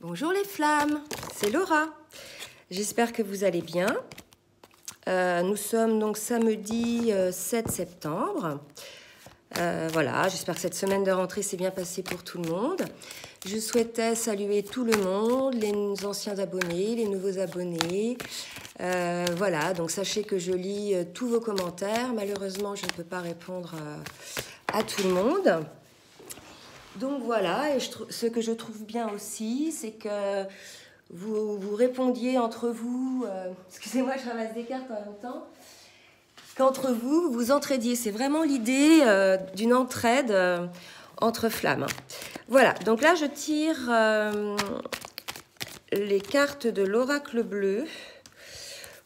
Bonjour les flammes, c'est Laura. J'espère que vous allez bien. Nous sommes donc samedi 7 septembre. Voilà, j'espère que cette semaine de rentrée s'est bien passée pour tout le monde. Je souhaitais saluer tout le monde, les anciens abonnés, les nouveaux abonnés. Voilà, donc sachez que je lis tous vos commentaires. Malheureusement, je ne peux pas répondre à tout le monde. Donc voilà, et ce que je trouve bien aussi, c'est que vous répondiez entre vous, excusez-moi, je ramasse des cartes en même temps, qu'entre vous, vous entraidiez. C'est vraiment l'idée d'une entraide entre flammes. Voilà, donc là je tire les cartes de l'oracle bleu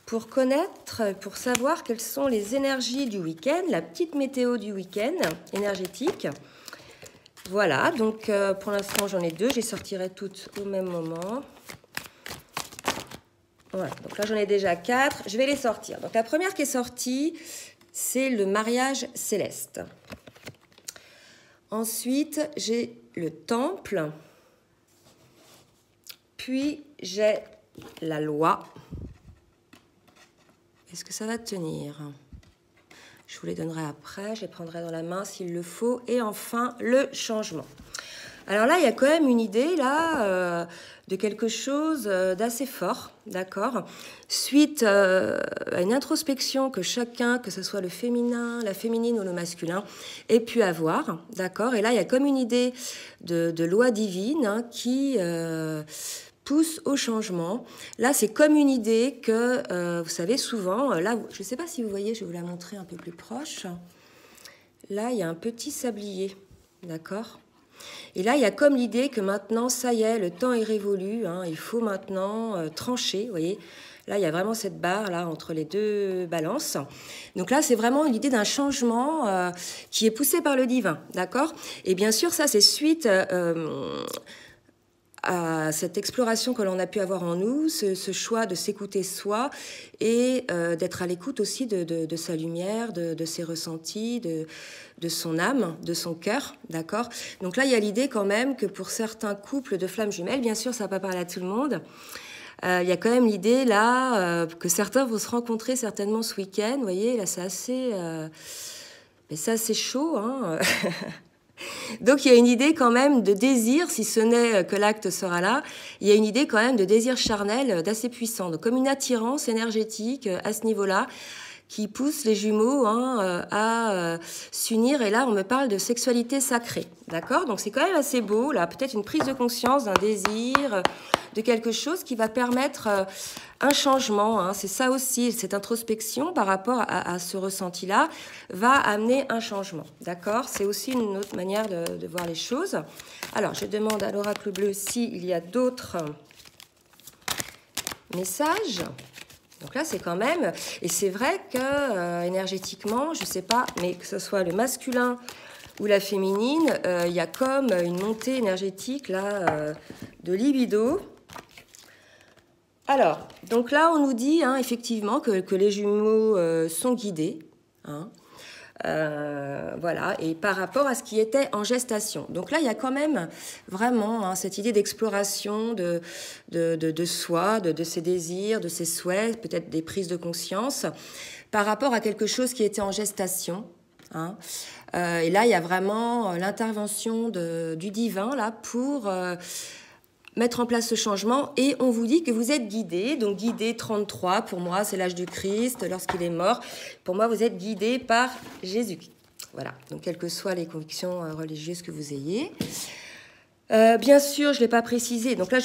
pour connaître, pour savoir quelles sont les énergies du week-end, la petite météo du week-end énergétique. Voilà, donc pour l'instant j'en ai deux, je les sortirai toutes au même moment. Voilà, donc là j'en ai déjà 4, je vais les sortir. Donc la première qui est sortie, c'est le mariage céleste. Ensuite, j'ai le temple. Puis j'ai la loi. Est-ce que ça va tenir ? Je vous les donnerai après, je les prendrai dans la main s'il le faut. Et enfin, le changement. Alors là, il y a quand même une idée là de quelque chose d'assez fort, d'accord ? Suite à une introspection que chacun, que ce soit le féminin, la féminine ou le masculin, ait pu avoir, d'accord ? Et là, il y a comme une idée de loi divine hein, qui pousse au changement. Là, c'est comme une idée que, vous savez, souvent, là, je ne sais pas si vous voyez, je vais vous la montrer un peu plus proche. Là, il y a un petit sablier, d'accord ? Et là, il y a comme l'idée que maintenant, ça y est, le temps est révolu, hein, il faut maintenant trancher, vous voyez. Là, il y a vraiment cette barre là entre les deux balances. Donc là, c'est vraiment l'idée d'un changement qui est poussé par le divin, d'accord ? Et bien sûr, ça, c'est suite à cette exploration que l'on a pu avoir en nous, ce choix de s'écouter soi et d'être à l'écoute aussi de sa lumière, de ses ressentis, de son âme, de son cœur, d'accord ? Donc là, il y a l'idée quand même que pour certains couples de flammes jumelles, bien sûr, ça ne va pas parler à tout le monde, il y a quand même l'idée là que certains vont se rencontrer certainement ce week-end, vous voyez, là c'est assez chaud, hein. Donc il y a une idée quand même de désir, si ce n'est que l'acte sera là, il y a une idée quand même de désir charnel d'assez puissant, donc comme une attirance énergétique à ce niveau-là, qui pousse les jumeaux hein, à s'unir. Et là, on me parle de sexualité sacrée, d'accord ? Donc c'est quand même assez beau, là, peut-être une prise de conscience d'un désir, de quelque chose qui va permettre un changement. Hein. C'est ça aussi, cette introspection par rapport à ce ressenti-là va amener un changement, d'accord ? C'est aussi une autre manière de voir les choses. Alors, je demande à l'oracle bleu s'il y a d'autres messages. Donc là, c'est quand même... Et c'est vrai que énergétiquement, je ne sais pas, mais que ce soit le masculin ou la féminine, il y a comme une montée énergétique là, de libido. Alors, donc là, on nous dit hein, effectivement que les jumeaux sont guidés. Hein. Voilà, et par rapport à ce qui était en gestation. Donc là, il y a quand même vraiment hein, cette idée d'exploration de soi, de ses désirs, de ses souhaits, peut-être des prises de conscience, par rapport à quelque chose qui était en gestation. Hein. Et là, il y a vraiment l'intervention du divin là, pour mettre en place ce changement, et on vous dit que vous êtes guidé, donc guidé 33, pour moi c'est l'âge du Christ, lorsqu'il est mort, pour moi vous êtes guidé par Jésus. Voilà, donc quelles que soient les convictions religieuses que vous ayez. Bien sûr, je ne l'ai pas précisé, donc là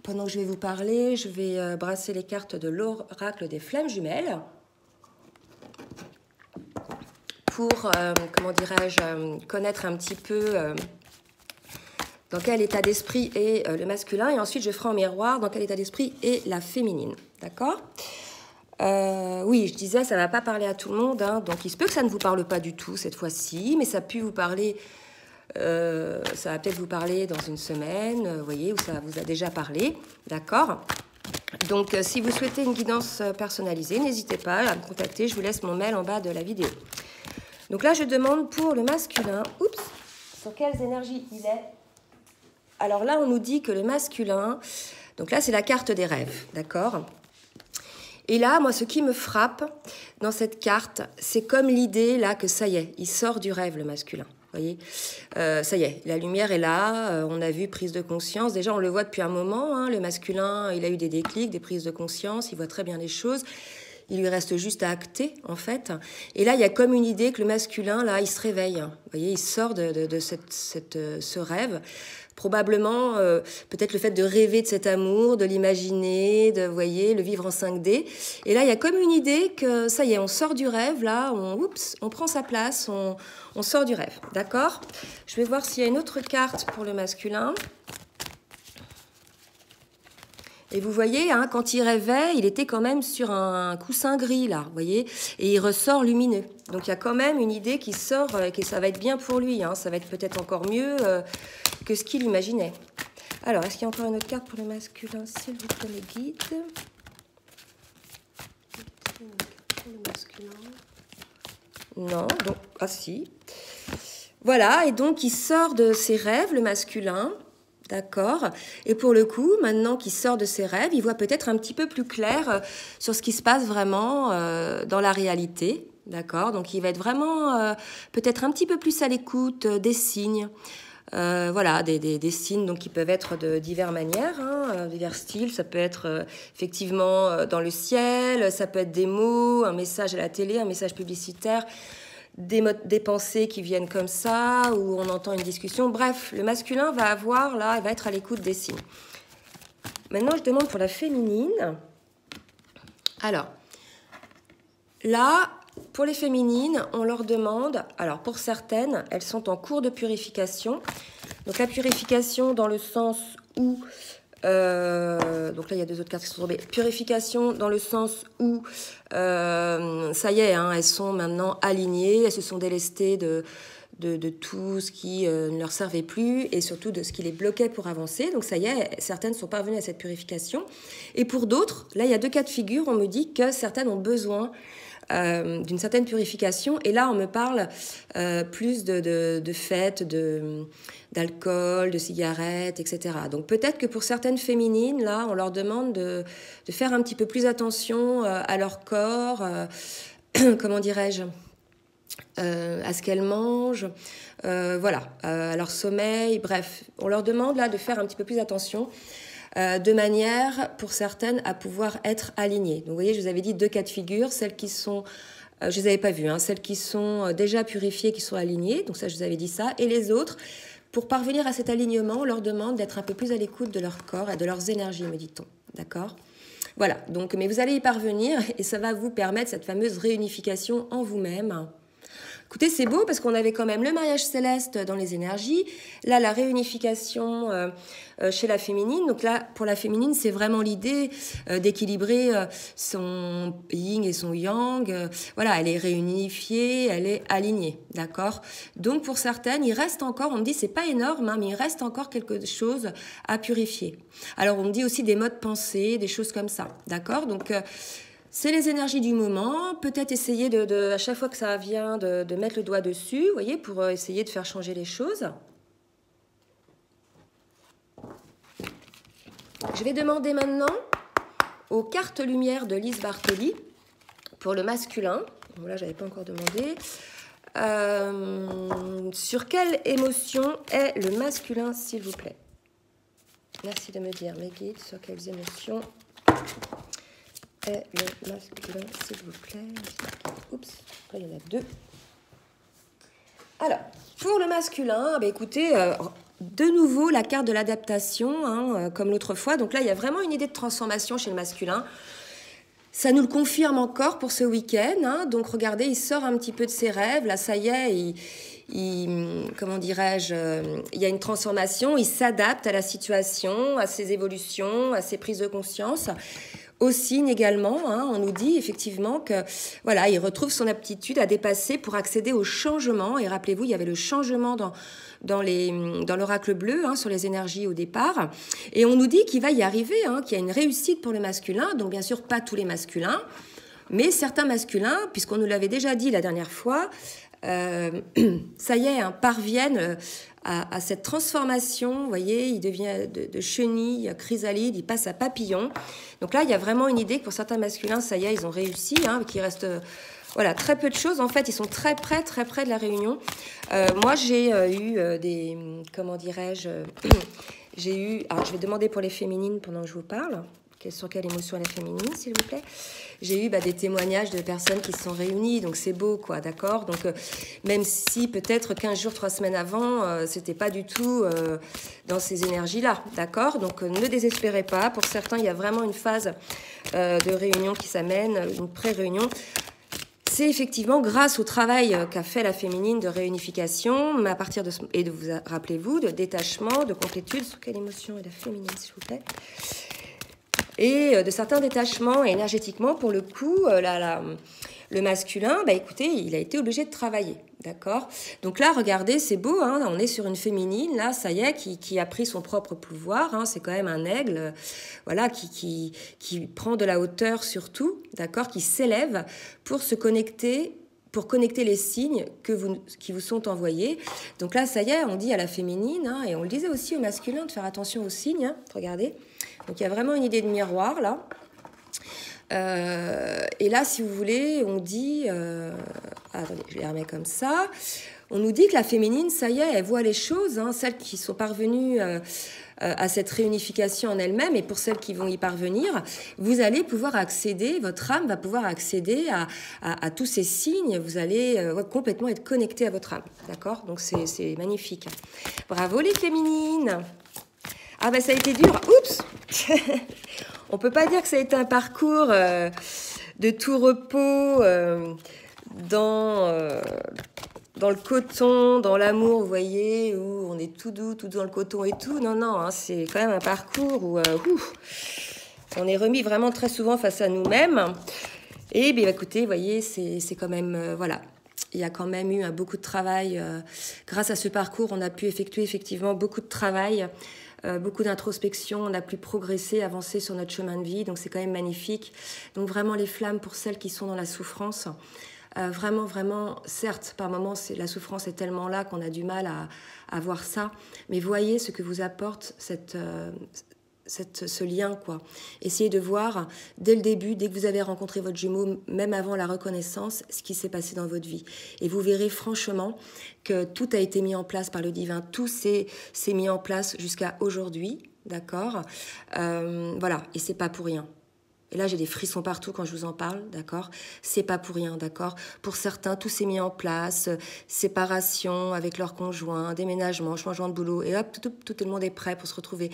pendant que je vais vous parler, je vais brasser les cartes de l'oracle des flammes jumelles, pour, comment dirais-je, connaître un petit peu... dans quel état d'esprit est le masculin, et ensuite je ferai en miroir dans quel état d'esprit est la féminine, d'accord ? Oui, je disais, ça ne va pas parler à tout le monde, hein, donc il se peut que ça ne vous parle pas du tout cette fois-ci, mais ça a pu vous parler, ça va peut-être vous parler dans une semaine, vous voyez, où ça vous a déjà parlé, d'accord ? Donc si vous souhaitez une guidance personnalisée, n'hésitez pas à me contacter, je vous laisse mon mail en bas de la vidéo. Donc là, je demande pour le masculin, sur quelles énergies il est. Alors là, on nous dit que le masculin... Donc là, c'est la carte des rêves, d'accord? Et là, moi, ce qui me frappe dans cette carte, c'est comme l'idée, là, que ça y est, il sort du rêve, le masculin. Vous voyez, ça y est, la lumière est là, on a vu prise de conscience. Déjà, on le voit depuis un moment, hein, le masculin, il a eu des déclics, des prises de conscience, il voit très bien les choses. Il lui reste juste à acter, en fait. Et là, il y a comme une idée que le masculin, là, il se réveille. Vous voyez, il sort de ce rêve. Probablement, peut-être le fait de rêver de cet amour, de l'imaginer, de, vous voyez, le vivre en 5D. Et là, il y a comme une idée que, ça y est, on sort du rêve, là, on prend sa place, on sort du rêve. D'accord? Je vais voir s'il y a une autre carte pour le masculin. Et vous voyez, hein, quand il rêvait, il était quand même sur un coussin gris, là, vous voyez, et il ressort lumineux. Donc il y a quand même une idée qui sort et que ça va être bien pour lui, hein, ça va être peut-être encore mieux que ce qu'il imaginait. Alors, est-ce qu'il y a encore une autre carte pour le masculin, s'il vous plaît, le guide? Pour le masculin. Non, donc, ah si. Voilà, et donc il sort de ses rêves, le masculin. D'accord. Et pour le coup, maintenant qu'il sort de ses rêves, il voit peut-être un petit peu plus clair sur ce qui se passe vraiment dans la réalité. D'accord. Donc, il va être vraiment peut-être un petit peu plus à l'écoute des signes. Voilà, des signes donc, qui peuvent être de diverses manières, hein, divers styles. Ça peut être effectivement dans le ciel, ça peut être des mots, un message à la télé, un message publicitaire. Des pensées qui viennent comme ça, où on entend une discussion. Bref, le masculin va avoir, là, il va être à l'écoute des signes. Maintenant, je demande pour la féminine. Alors, là, pour les féminines, on leur demande, alors pour certaines, elles sont en cours de purification. Donc la purification dans le sens où... donc là, il y a deux autres cartes qui sont tombées. Purification dans le sens où, ça y est, hein, elles sont maintenant alignées, elles se sont délestées de tout ce qui ne leur servait plus et surtout de ce qui les bloquait pour avancer. Donc ça y est, certaines sont parvenues à cette purification. Et pour d'autres, là, il y a deux cas de figure. On me dit que certaines ont besoin d'une certaine purification. Et là, on me parle plus de fêtes, d'alcool, de cigarettes, etc. Donc peut-être que pour certaines féminines, là, on leur demande de faire un petit peu plus attention à leur corps, comment dirais-je, à ce qu'elles mangent, voilà, à leur sommeil. Bref, on leur demande là de faire un petit peu plus attention. De manière, pour certaines, à pouvoir être alignées. Donc, vous voyez, je vous avais dit deux cas de figure, celles qui sont, je ne les avais pas vues, hein, celles qui sont déjà purifiées, qui sont alignées, donc ça, je vous avais dit ça, et les autres, pour parvenir à cet alignement, on leur demande d'être un peu plus à l'écoute de leur corps et de leurs énergies, me dit-on, d'accord? Voilà, donc, mais vous allez y parvenir, et ça va vous permettre cette fameuse réunification en vous-même. Écoutez, c'est beau parce qu'on avait quand même le mariage céleste dans les énergies. Là, la réunification chez la féminine. Donc là, pour la féminine, c'est vraiment l'idée d'équilibrer son yin et son yang. Voilà, elle est réunifiée, elle est alignée, d'accord? Donc pour certaines, il reste encore, on me dit, c'est pas énorme, hein, mais il reste encore quelque chose à purifier. Alors on me dit aussi des modes pensée, des choses comme ça, d'accord? Donc c'est les énergies du moment, peut-être essayer à chaque fois que ça vient de mettre le doigt dessus, vous voyez, pour essayer de faire changer les choses. Je vais demander maintenant aux cartes lumière de Lise Bartoli pour le masculin. Bon, là, je n'avais pas encore demandé. Sur quelle émotion est le masculin, s'il vous plaît? Merci de me dire, mes guides, sur quelles émotions est le masculin, s'il vous plaît. Oups, là, il y en a deux. Alors, pour le masculin, bah, écoutez, de nouveau, la carte de l'adaptation, hein, comme l'autre fois. Donc là, il y a vraiment une idée de transformation chez le masculin. Ça nous le confirme encore pour ce week-end. Hein. Donc, regardez, il sort un petit peu de ses rêves. Là, ça y est, comment dirais-je, il y a une transformation. Il s'adapte à la situation, à ses évolutions, à ses prises de conscience. Au signe également, hein, on nous dit effectivement que voilà, il retrouve son aptitude à dépasser pour accéder au changement. Et rappelez-vous, il y avait le changement dans l'oracle bleu, hein, sur les énergies au départ. Et on nous dit qu'il va y arriver, hein, qu'il y a une réussite pour le masculin. Donc bien sûr, pas tous les masculins, mais certains masculins, puisqu'on nous l'avait déjà dit la dernière fois, ça y est, hein, parviennent à cette transformation. Vous voyez, il devient de chenille, chrysalide, il passe à papillon. Donc là, il y a vraiment une idée que pour certains masculins, ça y est, ils ont réussi, hein, qu'il reste voilà, très peu de choses. En fait, ils sont très près de la réunion. Moi, j'ai eu des... Comment dirais-je j'ai eu... Alors, je vais demander pour les féminines pendant que je vous parle. Sur quelle émotion elle est féminine, s'il vous plaît. J'ai eu des témoignages de personnes qui se sont réunies, donc c'est beau, quoi, d'accord. Donc, même si peut-être 15 jours, 3 semaines avant, c'était pas du tout dans ces énergies-là, d'accord. Donc, ne désespérez pas. Pour certains, il y a vraiment une phase de réunion qui s'amène, une pré-réunion. C'est effectivement grâce au travail qu'a fait la féminine de réunification, mais à partir de et de vous rappelez-vous, de détachement, de complétude. Sur quelle émotion est la féminine, s'il vous plaît. Et de certains détachements énergétiquement, pour le coup, le masculin, écoutez, il a été obligé de travailler, d'accord. Donc là, regardez, c'est beau, hein, on est sur une féminine, là, ça y est, qui a pris son propre pouvoir, hein, c'est quand même un aigle, voilà, qui prend de la hauteur surtout, d'accord, qui s'élève pour se connecter, pour connecter les signes qui vous sont envoyés. Donc là, ça y est, on dit à la féminine, hein, et on le disait aussi au masculin, de faire attention aux signes, hein, regardez. Donc il y a vraiment une idée de miroir là. Et là, si vous voulez, on dit... attendez, je les remets comme ça. On nous dit que la féminine, ça y est, elle voit les choses, hein, celles qui sont parvenues à cette réunification en elle-même, et pour celles qui vont y parvenir, vous allez pouvoir accéder, votre âme va pouvoir accéder à tous ces signes, vous allez complètement être connecté à votre âme, d'accord. Donc c'est magnifique. Bravo les féminines. Ah ça a été dur, oups. On peut pas dire que ça a été un parcours de tout repos dans le coton, dans l'amour, vous voyez, où on est tout doux, tout dans le coton et tout. Non, non, hein, c'est quand même un parcours où on est remis vraiment très souvent face à nous-mêmes. Et bien, écoutez, vous voyez, c'est quand même, voilà. Il y a quand même eu beaucoup de travail. Grâce à ce parcours, on a pu effectuer effectivement beaucoup de travail, beaucoup d'introspection. On a pu progresser, avancer sur notre chemin de vie. Donc, c'est quand même magnifique. Donc, vraiment, les flammes pour celles qui sont dans la souffrance. Vraiment, vraiment, certes, par moments, la souffrance est tellement là qu'on a du mal à voir ça. Mais voyez ce que vous apporte ce lien, quoi. Essayez de voir dès le début, dès que vous avez rencontré votre jumeau, même avant la reconnaissance, ce qui s'est passé dans votre vie. Et vous verrez franchement que tout a été mis en place par le divin. Tout s'est mis en place jusqu'à aujourd'hui, d'accord. Voilà, et c'est pas pour rien. Et là, j'ai des frissons partout quand je vous en parle, d'accord. C'est pas pour rien, d'accord. Pour certains, tout s'est mis en place, séparation avec leur conjoint, déménagement, changement de boulot, et hop, tout le monde est prêt pour se retrouver.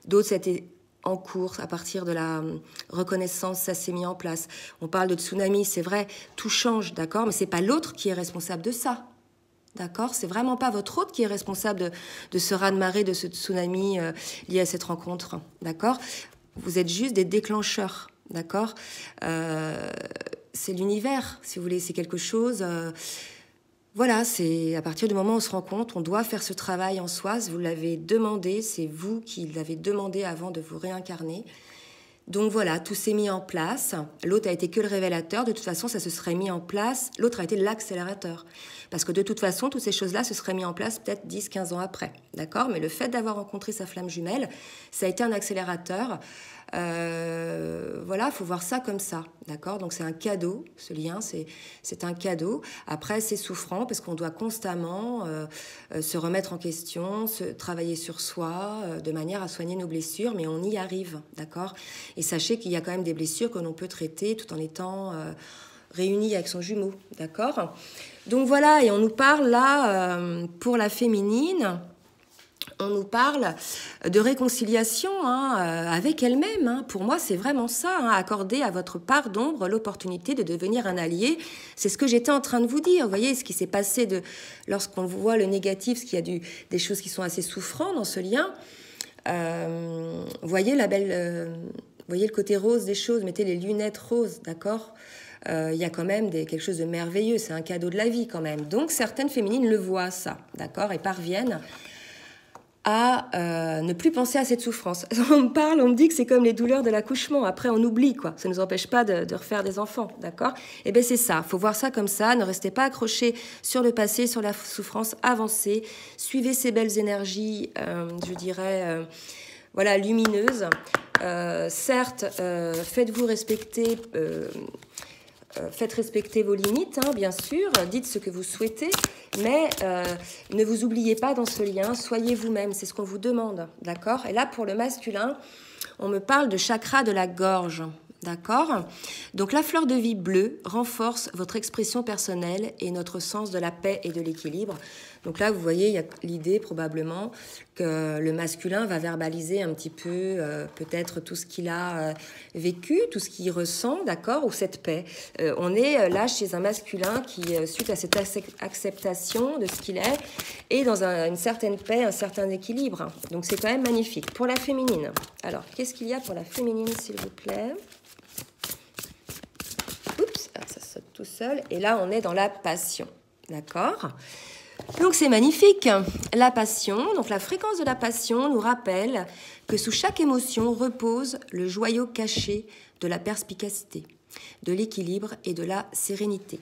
D'autres, c'était en cours, à partir de la reconnaissance, ça s'est mis en place. On parle de tsunami, c'est vrai, tout change, d'accord, mais c'est pas l'autre qui est responsable de ça. D'accord, c'est vraiment pas votre hôte qui est responsable de ce raz-de-marée, de ce tsunami lié à cette rencontre, d'accord. Vous êtes juste des déclencheurs. D'accord, c'est l'univers, si vous voulez, c'est quelque chose. Voilà, c'est à partir du moment où on se rend compte, on doit faire ce travail en soi. Vous l'avez demandé, c'est vous qui l'avez demandé avant de vous réincarner. Donc voilà, tout s'est mis en place. L'autre a été que le révélateur. De toute façon, ça se serait mis en place. L'autre a été l'accélérateur. Parce que de toute façon, toutes ces choses-là se seraient mis en place peut-être 10, 15 ans après. D'accord ? Mais le fait d'avoir rencontré sa flamme jumelle, ça a été un accélérateur. Voilà, il faut voir ça comme ça, d'accord. Donc c'est un cadeau, ce lien, c'est un cadeau. Après, c'est souffrant parce qu'on doit constamment se remettre en question, travailler sur soi, de manière à soigner nos blessures, mais on y arrive, d'accord. Et sachez qu'il y a quand même des blessures que l'on peut traiter tout en étant réunis avec son jumeau, d'accord. Donc voilà, et on nous parle là, pour la féminine, on nous parle de réconciliation avec elle-même. Hein. Pour moi, c'est vraiment ça, accorder à votre part d'ombre l'opportunité de devenir un allié. C'est ce que j'étais en train de vous dire. Vous voyez, ce qui s'est passé lorsqu'on voit le négatif, parce qu'il y a des choses qui sont assez souffrantes dans ce lien. Voyez voyez le côté rose des choses, mettez les lunettes roses, d'accord. Il y a quand même quelque chose de merveilleux, c'est un cadeau de la vie quand même. Donc certaines féminines le voient ça, d'accord, et parviennent à ne plus penser à cette souffrance. On me parle, on me dit que c'est comme les douleurs de l'accouchement. Après, on oublie, quoi. Ça ne nous empêche pas de refaire des enfants, d'accord? Eh bien, c'est ça. Il faut voir ça comme ça. Ne restez pas accrochés sur le passé, sur la souffrance. Avancez. Suivez ces belles énergies, je dirais, voilà, lumineuses. Certes, faites-vous respecter... faites respecter vos limites, hein, bien sûr, dites ce que vous souhaitez, mais ne vous oubliez pas dans ce lien, soyez vous-même, c'est ce qu'on vous demande, d'accord? Et là, pour le masculin, on me parle de chakra de la gorge, d'accord? Donc la fleur de vie bleue renforce votre expression personnelle et notre sens de la paix et de l'équilibre. Donc là, vous voyez, il y a l'idée probablement que le masculin va verbaliser un petit peu peut-être tout ce qu'il a vécu, tout ce qu'il ressent, d'accord, ou cette paix. On est là chez un masculin qui, suite à cette acceptation de ce qu'il est dans une certaine paix, un certain équilibre. Donc c'est quand même magnifique. Pour la féminine, alors, qu'est-ce qu'il y a pour la féminine, s'il vous plaît? Oups, ça saute tout seul. Et là, on est dans la passion, d'accord? Donc c'est magnifique. La passion, donc la fréquence de la passion nous rappelle que sous chaque émotion repose le joyau caché de la perspicacité, de l'équilibre et de la sérénité.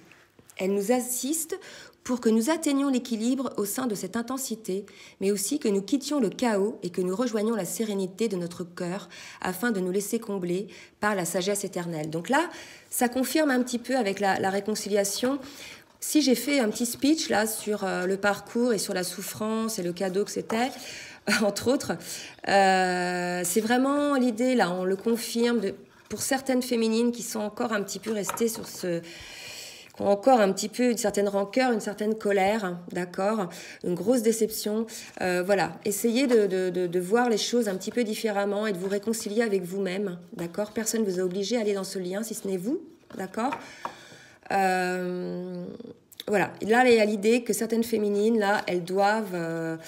Elle nous assiste pour que nous atteignions l'équilibre au sein de cette intensité, mais aussi que nous quittions le chaos et que nous rejoignions la sérénité de notre cœur afin de nous laisser combler par la sagesse éternelle. Donc là, ça confirme un petit peu avec la réconciliation. Si j'ai fait un petit speech là sur le parcours et sur la souffrance et le cadeau que c'était, entre autres, c'est vraiment l'idée là, on le confirme pour certaines féminines qui sont encore un petit peu restées sur qui ont encore un petit peu une certaine rancœur, une certaine colère, d'accord, une grosse déception. Voilà, essayez de voir les choses un petit peu différemment et de vous réconcilier avec vous-même, d'accord. Personne ne vous a obligé à aller dans ce lien si ce n'est vous, d'accord. Voilà, là il y a l'idée que certaines féminines, là, elles doivent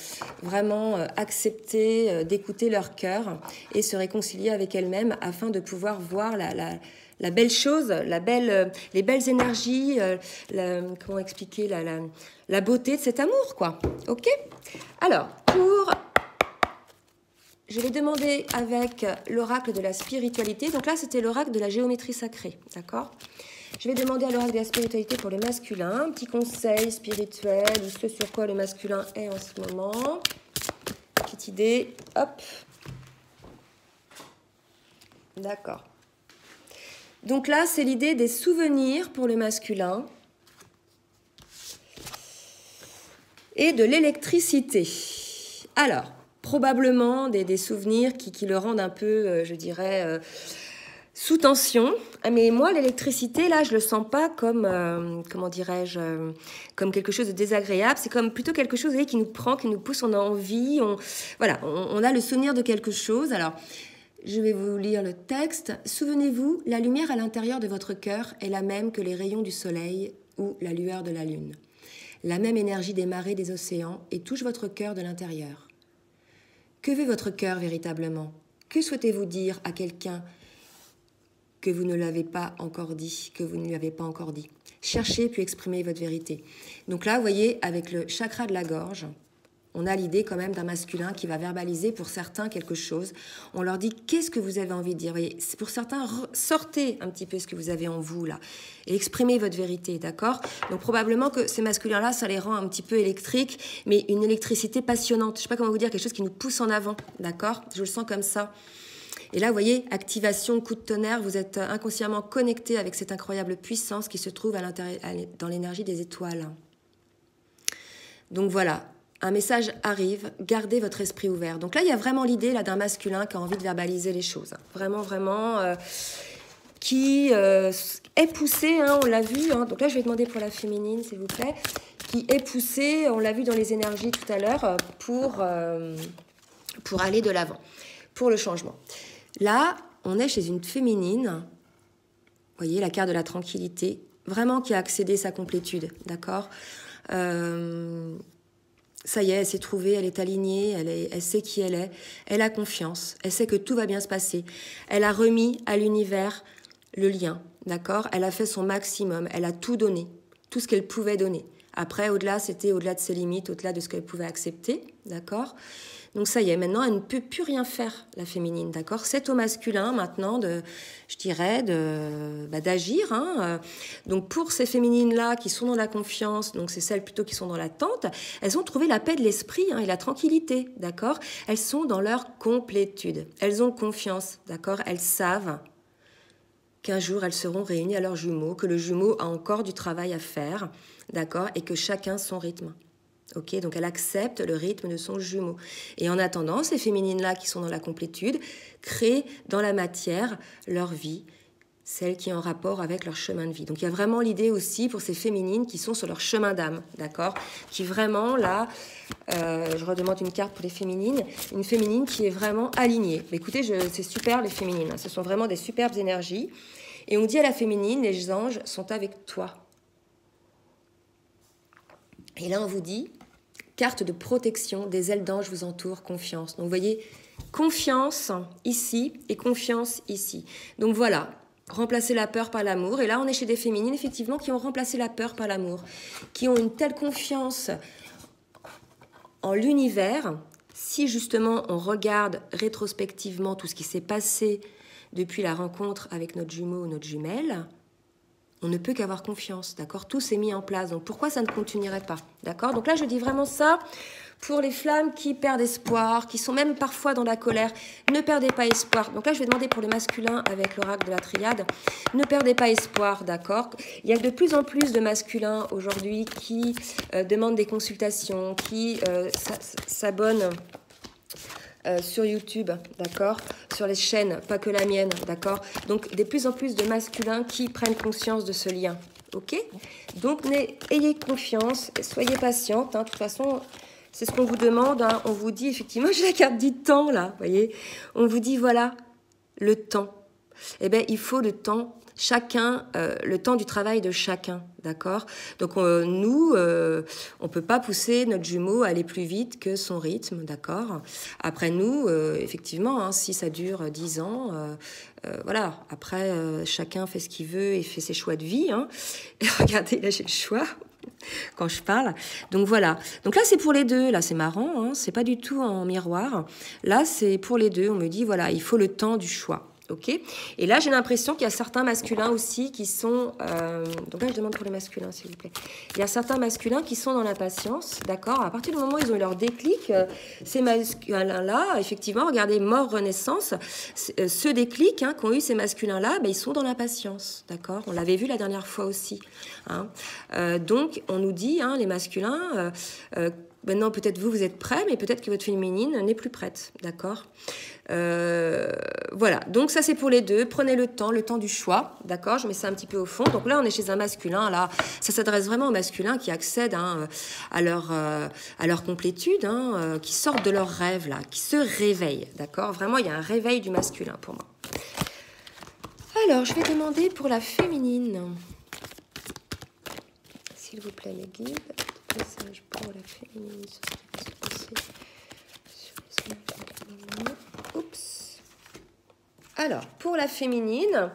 vraiment accepter d'écouter leur cœur et se réconcilier avec elles-mêmes afin de pouvoir voir la belle chose, les belles énergies, comment expliquer, la beauté de cet amour, quoi. Ok? Alors, je vais demander avec l'oracle de la spiritualité. Donc là, c'était l'oracle de la géométrie sacrée, d'accord? Je vais demander à l'oracle de la spiritualité pour le masculin, un petit conseil spirituel ou ce sur quoi le masculin est en ce moment. Petite idée, hop. D'accord. Donc là, c'est l'idée des souvenirs pour le masculin et de l'électricité. Alors, probablement des souvenirs qui le rendent un peu, je dirais... sous tension, mais moi l'électricité là je le sens pas comme comment dirais-je comme quelque chose de désagréable, c'est comme plutôt quelque chose, vous voyez, qui nous prend, qui nous pousse, on a envie, on a le souvenir de quelque chose. Alors je vais vous lire le texte. Souvenez-vous, la lumière à l'intérieur de votre cœur est la même que les rayons du soleil ou la lueur de la lune, la même énergie des marées des océans et touche votre cœur de l'intérieur. Que veut votre cœur véritablement? Que souhaitez-vous dire à quelqu'un que vous ne l'avez pas encore dit, que vous ne lui avez pas encore dit? Cherchez puis exprimez votre vérité. Donc là, vous voyez, avec le chakra de la gorge, on a l'idée quand même d'un masculin qui va verbaliser pour certains quelque chose. On leur dit, qu'est-ce que vous avez envie de dire? Vous voyez, pour certains, sortez un petit peu ce que vous avez en vous, là, et exprimez votre vérité, d'accord? Donc probablement que ces masculins-là, ça les rend un petit peu électriques, mais une électricité passionnante. Je ne sais pas comment vous dire, quelque chose qui nous pousse en avant, d'accord? Je le sens comme ça. Et là, vous voyez, activation, coup de tonnerre, vous êtes inconsciemment connecté avec cette incroyable puissance qui se trouve dans l'énergie des étoiles. Donc voilà, un message arrive, gardez votre esprit ouvert. Donc là, il y a vraiment l'idée d'un masculin qui a envie de verbaliser les choses. Vraiment, qui est poussé, hein, on l'a vu. Hein. Donc là, je vais demander pour la féminine, s'il vous plaît, qui est poussé, on l'a vu dans les énergies tout à l'heure, pour aller de l'avant, pour le changement. Là, on est chez une féminine, vous voyez, la carte de la tranquillité, vraiment qui a accédé à sa complétude, d'accord? Ça y est, elle s'est trouvée, elle est alignée, elle sait qui elle est, elle a confiance, elle sait que tout va bien se passer. Elle a remis à l'univers le lien, d'accord? Elle a fait son maximum, elle a tout donné, tout ce qu'elle pouvait donner. Après, au-delà, c'était au-delà de ses limites, au-delà de ce qu'elle pouvait accepter, d'accord? Donc ça y est, maintenant, elle ne peut plus rien faire, la féminine, d'accord? C'est au masculin, maintenant, je dirais, d'agir. Hein. Donc pour ces féminines-là, qui sont dans la confiance, donc c'est celles plutôt qui sont dans l'attente, elles ont trouvé la paix de l'esprit et la tranquillité, d'accord? Elles sont dans leur complétude. Elles ont confiance, d'accord? Elles savent qu'un jour, elles seront réunies à leur jumeau, que le jumeau a encore du travail à faire, d'accord? Et que chacun son rythme. Ok, donc elle accepte le rythme de son jumeau. Et en attendant, ces féminines-là qui sont dans la complétude créent dans la matière leur vie, celle qui est en rapport avec leur chemin de vie. Donc il y a vraiment l'idée aussi pour ces féminines qui sont sur leur chemin d'âme, d'accord? Qui vraiment, là, je redemande une carte pour les féminines, une féminine qui est vraiment alignée. Mais écoutez, c'est super les féminines, hein, ce sont vraiment des superbes énergies. Et on dit à la féminine, les anges sont avec toi. Et là, on vous dit, carte de protection, des ailes d'ange vous entourent, confiance. Donc, vous voyez, confiance ici et confiance ici. Donc, voilà, remplacer la peur par l'amour. Et là, on est chez des féminines, effectivement, qui ont remplacé la peur par l'amour, qui ont une telle confiance en l'univers. Si, justement, on regarde rétrospectivement tout ce qui s'est passé depuis la rencontre avec notre jumeau ou notre jumelle, on ne peut qu'avoir confiance, d'accord? Tout s'est mis en place, donc pourquoi ça ne continuerait pas, d'accord? Donc là, je dis vraiment ça pour les flammes qui perdent espoir, qui sont même parfois dans la colère. Ne perdez pas espoir. Donc là, je vais demander pour le masculin avec l'oracle de la triade. Ne perdez pas espoir, d'accord? Il y a de plus en plus de masculins aujourd'hui qui demandent des consultations, qui s'abonnent sur YouTube, d'accord, sur les chaînes, pas que la mienne, d'accord. Donc, de plus en plus de masculins qui prennent conscience de ce lien, ok. Donc, ayez confiance, soyez patiente. Hein. De toute façon, c'est ce qu'on vous demande. Hein. On vous dit, effectivement, j'ai la carte du temps, là, vous voyez. On vous dit, voilà, le temps. Eh bien, il faut le temps. Chacun, le temps du travail de chacun, d'accord? Donc nous, on peut pas pousser notre jumeau à aller plus vite que son rythme, d'accord? Après nous, effectivement, hein, si ça dure 10 ans, voilà. Après, chacun fait ce qu'il veut et fait ses choix de vie. Hein. Et regardez, là j'ai le choix quand je parle. Donc voilà. Donc là c'est pour les deux. Là c'est marrant. Hein. C'est pas du tout en miroir. Là c'est pour les deux. On me dit voilà, il faut le temps du choix. Okay. Et là, j'ai l'impression qu'il y a certains masculins aussi qui sont... donc là, je demande pour les masculins, s'il vous plaît. Il y a certains masculins qui sont dans l'impatience, d'accord? À partir du moment où ils ont eu leur déclic, ces masculins-là, effectivement, regardez, mort, renaissance, ce déclic hein, qu'ont eu ces masculins-là, ben, ils sont dans l'impatience, d'accord? On l'avait vu la dernière fois aussi. Hein. Donc, on nous dit, hein, les masculins... maintenant, peut-être vous êtes prêts, mais peut-être que votre féminine n'est plus prête, d'accord? Voilà, donc ça c'est pour les deux. Prenez le temps du choix, d'accord? Je mets ça un petit peu au fond. Donc là, on est chez un masculin, là, ça s'adresse vraiment aux masculins qui accèdent hein, à leur complétude, hein, qui sortent de leurs rêves, là, qui se réveillent, d'accord? Vraiment, il y a un réveil du masculin pour moi. Alors, je vais demander pour la féminine. S'il vous plaît, les guides. Message pour la féminine, ce qui va se passer sur les images. Oups. Alors, pour la féminine,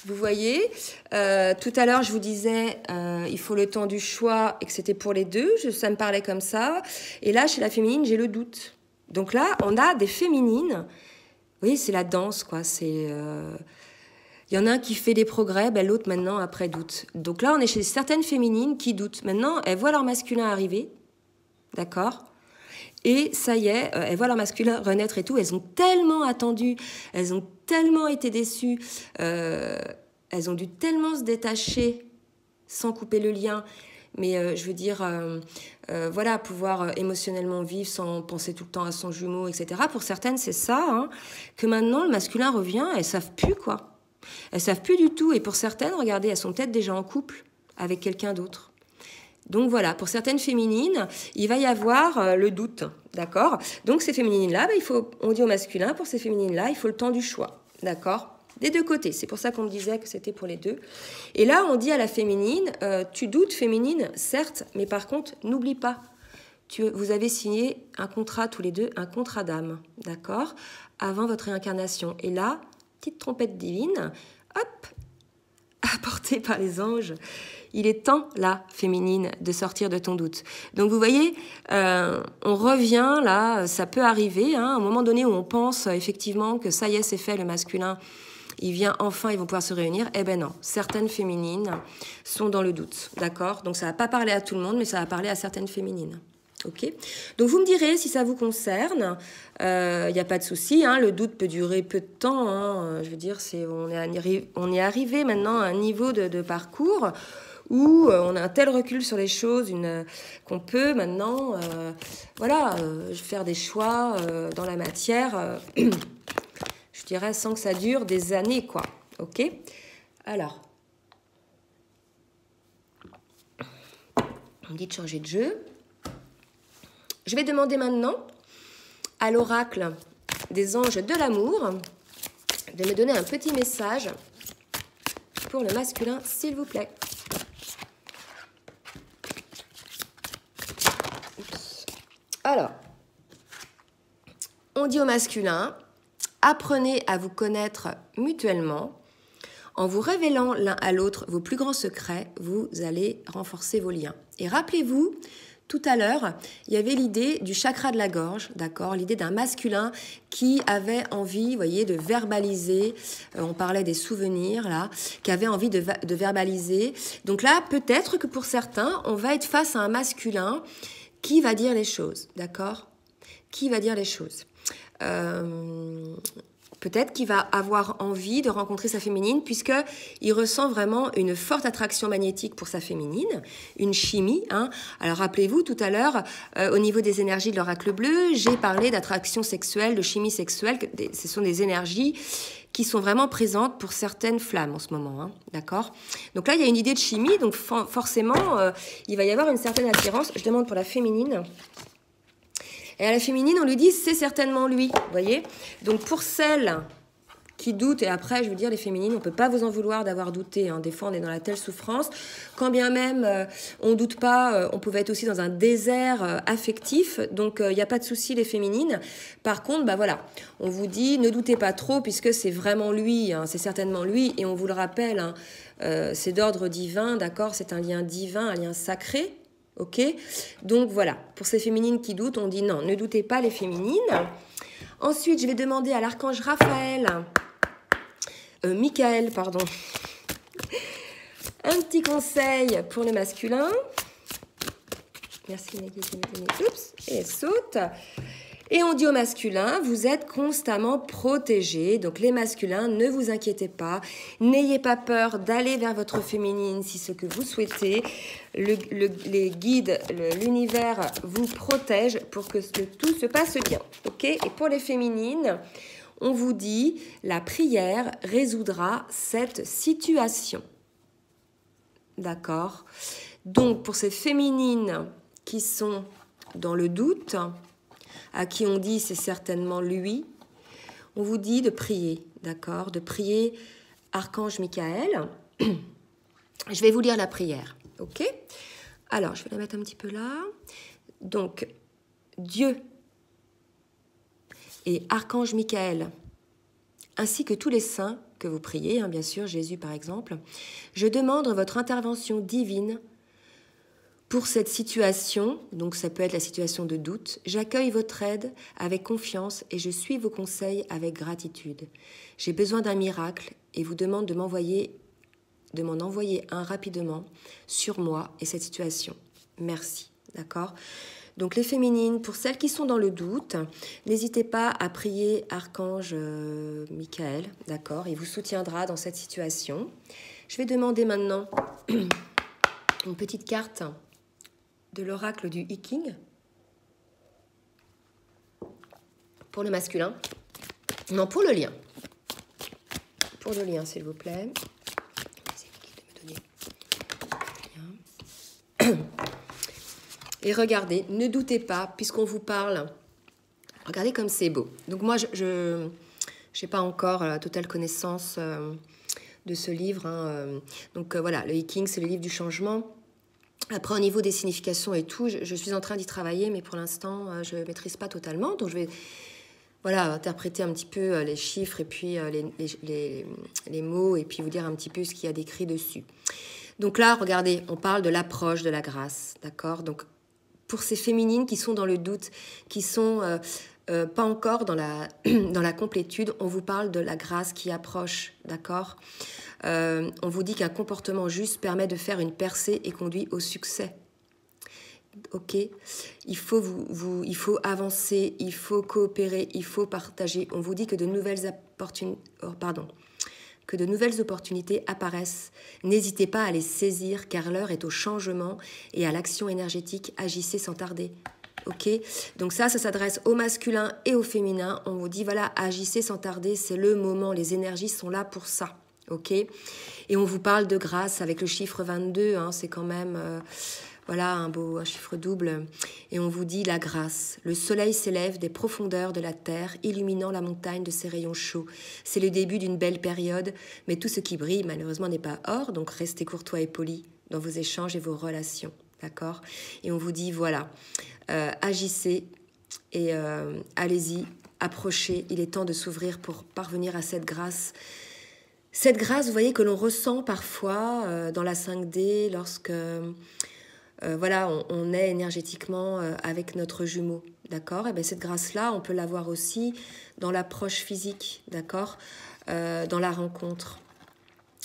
vous voyez, tout à l'heure, je vous disais, il faut le temps du choix et que c'était pour les deux. Ça me parlait comme ça. Et là, chez la féminine, j'ai le doute. Donc là, on a des féminines. Vous voyez, c'est la danse, quoi. C'est... Il y en a un qui fait des progrès, ben l'autre maintenant après doute. Donc là, on est chez certaines féminines qui doutent. Maintenant, elles voient leur masculin arriver, d'accord? Et ça y est, elles voient leur masculin renaître et tout. Elles ont tellement attendu, elles ont tellement été déçues, elles ont dû tellement se détacher sans couper le lien. Mais je veux dire, voilà, pouvoir émotionnellement vivre sans penser tout le temps à son jumeau, etc. Pour certaines, c'est ça, hein, que maintenant, le masculin revient, elles savent plus, quoi. Elles savent plus du tout. Et pour certaines, regardez, elles sont peut-être déjà en couple avec quelqu'un d'autre. Donc voilà, pour certaines féminines, il va y avoir le doute, d'accord? Donc ces féminines-là, ben, on dit au masculin, pour ces féminines-là, il faut le temps du choix, d'accord? Des deux côtés, c'est pour ça qu'on me disait que c'était pour les deux. Et là, on dit à la féminine, tu doutes féminine, certes, mais par contre, n'oublie pas, vous avez signé un contrat tous les deux, un contrat d'âme, d'accord? Avant votre réincarnation. Et là, petite trompette divine, hop, porté par les anges. Il est temps, là, féminine, de sortir de ton doute. Donc, vous voyez, on revient, là, ça peut arriver, hein, à un moment donné où on pense effectivement que ça y est, c'est fait, le masculin, il vient enfin, ils vont pouvoir se réunir. Eh ben non, certaines féminines sont dans le doute, d'accord? Donc, ça va pas parler à tout le monde, mais ça va parler à certaines féminines. Ok, donc vous me direz si ça vous concerne, il n'y a pas de souci, hein, le doute peut durer peu de temps, hein, je veux dire, on est arrivé maintenant à un niveau de parcours où on a un tel recul sur les choses qu'on peut maintenant faire des choix dans la matière, je dirais sans que ça dure des années, quoi. Ok, alors, on me dit de changer de jeu. Je vais demander maintenant à l'oracle des anges de l'amour de me donner un petit message pour le masculin, s'il vous plaît. Oups. Alors, on dit au masculin, apprenez à vous connaître mutuellement. En vous révélant l'un à l'autre vos plus grands secrets, vous allez renforcer vos liens. Et rappelez-vous, tout à l'heure, il y avait l'idée du chakra de la gorge, d'accord, l'idée d'un masculin qui avait envie, vous voyez, de verbaliser, on parlait des souvenirs, là, qui avait envie de verbaliser. Donc là, peut-être que pour certains, on va être face à un masculin qui va dire les choses, d'accord? Qui va dire les choses. Peut-être qu'il va avoir envie de rencontrer sa féminine puisqu'il ressent vraiment une forte attraction magnétique pour sa féminine, une chimie. Hein. Alors rappelez-vous, tout à l'heure, au niveau des énergies de l'oracle bleu, j'ai parlé d'attraction sexuelle, de chimie sexuelle. Ce sont des énergies qui sont vraiment présentes pour certaines flammes en ce moment. Hein. D'accord ? Donc là, il y a une idée de chimie, donc forcément, il va y avoir une certaine attirance. Je demande pour la féminine. Et à la féminine, on lui dit, c'est certainement lui, vous voyez. Donc pour celles qui doutent, et après, je veux dire, les féminines, on ne peut pas vous en vouloir d'avoir douté. Hein. Des fois, on est dans la telle souffrance. Quand bien même, on ne doute pas, on pouvait être aussi dans un désert affectif. Donc, il n'y a pas de souci, les féminines. Par contre, bah voilà, on vous dit, ne doutez pas trop, puisque c'est vraiment lui, hein, c'est certainement lui. Et on vous le rappelle, hein, c'est d'ordre divin, d'accord? C'est un lien divin, un lien sacré. Ok, donc voilà, pour ces féminines qui doutent, on dit non, ne doutez pas les féminines. Ensuite, je vais demander à l'archange Michael, pardon, un petit conseil pour le masculin. Merci, oups, et elle saute. Et on dit au masculin, vous êtes constamment protégés. Donc les masculins, ne vous inquiétez pas. N'ayez pas peur d'aller vers votre féminine si ce que vous souhaitez. Les guides, l'univers vous protège pour que tout se passe bien. Ok ? Et pour les féminines, on vous dit, la prière résoudra cette situation. D'accord ? Donc pour ces féminines qui sont dans le doute, à qui on dit c'est certainement lui, on vous dit de prier, d'accord? De prier Archange Michael. Je vais vous lire la prière, ok? Alors, je vais la mettre un petit peu là. Donc, Dieu et Archange Michael, ainsi que tous les saints que vous priez, hein, bien sûr, Jésus par exemple, je demande votre intervention divine pour cette situation, donc ça peut être la situation de doute, j'accueille votre aide avec confiance et je suis vos conseils avec gratitude. J'ai besoin d'un miracle et vous demande de m'en envoyer un rapidement sur moi et cette situation. Merci, d'accord ? Donc les féminines, pour celles qui sont dans le doute, n'hésitez pas à prier Archange Michael, d'accord ? Il vous soutiendra dans cette situation. Je vais demander maintenant une petite carte de l'oracle du Hiking pour le masculin. Non, pour le lien. Pour le lien, s'il vous plaît. Et regardez, ne doutez pas, puisqu'on vous parle. Regardez comme c'est beau. Donc moi, je n'ai pas encore la totale connaissance de ce livre. Hein. Donc voilà, le Hiking, c'est le livre du changement. Après, au niveau des significations et tout, je suis en train d'y travailler, mais pour l'instant, je ne maîtrise pas totalement. Donc, je vais voilà, interpréter un petit peu les chiffres et puis les mots et puis vous dire un petit peu ce qu'il y a décrit dessus. Donc là, regardez, on parle de l'approche de la grâce, d'accord? Donc, pour ces féminines qui sont dans le doute, qui sont pas encore dans la complétude, on vous parle de la grâce qui approche, d'accord? On vous dit qu'un comportement juste permet de faire une percée et conduit au succès. Ok, il faut il faut avancer, il faut coopérer, il faut partager. On vous dit que de nouvelles opportunités apparaissent. N'hésitez pas à les saisir car l'heure est au changement et à l'action énergétique. Agissez sans tarder. Ok, donc ça s'adresse au masculin et au féminin. On vous dit voilà, agissez sans tarder, c'est le moment. Les énergies sont là pour ça. Ok, et on vous parle de grâce avec le chiffre 22. Hein, c'est quand même voilà, un chiffre double. Et on vous dit la grâce. Le soleil s'élève des profondeurs de la terre, illuminant la montagne de ses rayons chauds. C'est le début d'une belle période, mais tout ce qui brille, malheureusement, n'est pas or. Donc, restez courtois et polis dans vos échanges et vos relations. D'accord? Et on vous dit, voilà, agissez et allez-y, approchez. Il est temps de s'ouvrir pour parvenir à cette grâce. Cette grâce, vous voyez, que l'on ressent parfois dans la 5D lorsque... voilà, on est énergétiquement avec notre jumeau, d'accord? Et bien cette grâce-là, on peut l'avoir aussi dans l'approche physique, d'accord? Dans la rencontre.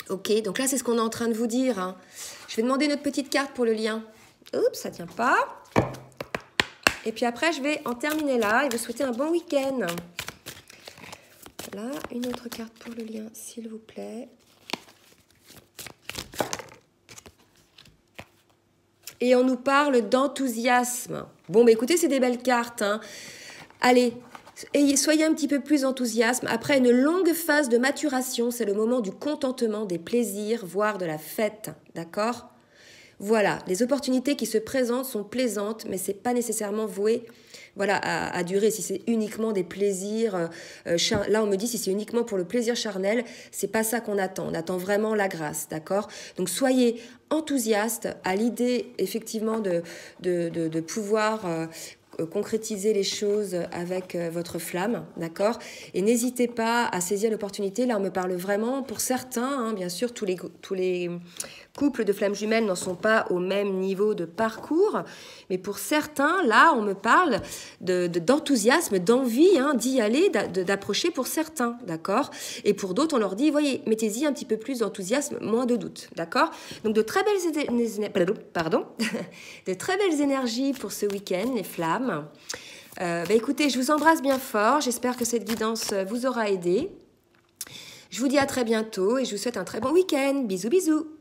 Ok, donc là, c'est ce qu'on est en train de vous dire. Hein. Je vais demander notre petite carte pour le lien. Oups, ça tient pas. Et puis après, je vais en terminer là et vous souhaiter un bon week-end. Voilà, une autre carte pour le lien, s'il vous plaît. Et on nous parle d'enthousiasme. Bon, bah écoutez, c'est des belles cartes. Hein. Allez, soyez un petit peu plus enthousiaste. Après une longue phase de maturation, c'est le moment du contentement, des plaisirs, voire de la fête. D'accord? Voilà, les opportunités qui se présentent sont plaisantes, mais ce n'est pas nécessairement voué voilà, à durer. Si c'est uniquement des plaisirs, là on me dit si c'est uniquement pour le plaisir charnel, c'est pas ça qu'on attend. On attend vraiment la grâce, d'accord? Donc soyez enthousiastes à l'idée effectivement de pouvoir concrétiser les choses avec votre flamme, d'accord? Et n'hésitez pas à saisir l'opportunité. Là, on me parle vraiment, pour certains, hein, bien sûr, tous les couples de flammes jumelles n'en sont pas au même niveau de parcours, mais pour certains, là, on me parle d'enthousiasme, d'envie hein, d'y aller, d'approcher pour certains, d'accord? Et pour d'autres, on leur dit, voyez, mettez-y un petit peu plus d'enthousiasme, moins de doute, d'accord? Donc, de très belles énergies pour ce week-end, les flammes. Écoutez, je vous embrasse bien fort, j'espère que cette guidance vous aura aidé. Je vous dis à très bientôt et je vous souhaite un très bon week-end. Bisous, bisous.